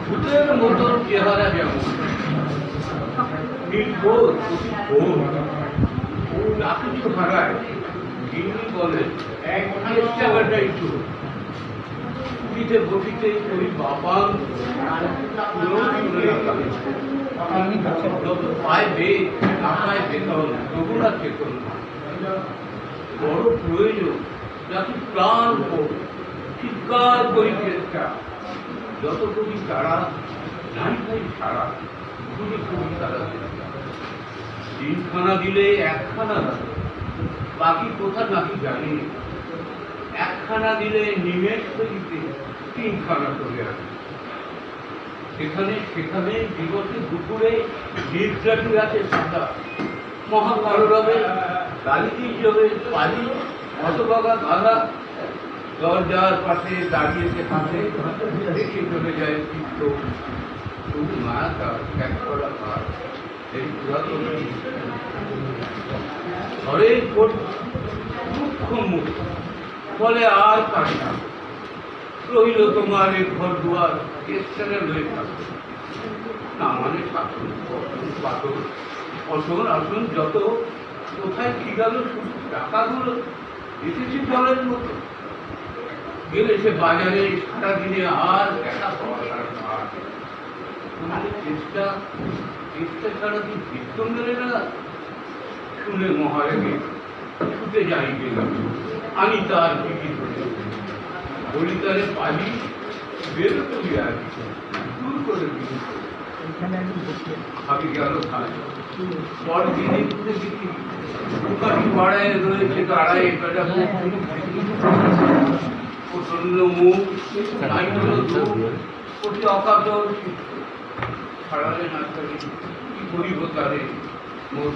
ভূতের মতো চেহারা যেমন নির্বোধ যা কিছু হারায় যিনি বলেন চেষ্টাটা একটু বসিতে বসিতে ওই বাবার পায় বেগ না পায় বেতন তবুরা চেতন বড় প্রয়োজন যাতে প্রাণ চিৎকার করি চেষ্টা যত কবি তারা নাই ভাই সারা খুবই খুবই তারা তিনখানা দিলে একখানা বাকি কোথা নাকি জানি একখানা দিলে নিমেষ দিতে তিনখানা চলে আসে সেখানে সেখানে দিবসে দুপুরে নির্যাতি আছে সাদা মহাকারবে গালিতি জবে পালি অতবাগা গাঁদা দরজার পাশে দাঁড়িয়েছে হাতে দেখে চলে যায় চিত্ত তবু মায়া তার ত্যাগ করা ভার এই পুরাতন ঘরের মুখ্য মুখ ফলে আর পারি না রইল তোমার এই ঘর দুয়ার কেসটারে লয়ে থাকবে না মানে শাসন পাথর অসন আসন যত কোথায় কি গেল শুধু টাকাগুলো এসেছে জলের মতো গেলে সে বাজারে সারাদিনে আর দেখা পাওয়া যায় না তোমাদের চেষ্টা চেষ্টা ছাড়া কি বৃত্ত মেলে না শুনে মহারাগে ছুটে যাই গেলাম আমি তার টিকি ধরে দলিতারে পালি বেরোতে আর দূর করে দিল আমি গেল পর দিনে ঘুরে দেখি দোকানি পাড়ায় রয়েছে দাঁড়ায় বেড়া প্রচন্ড মুখ অতি অকাতর ছাড়ালে না কি করিব তারে মোর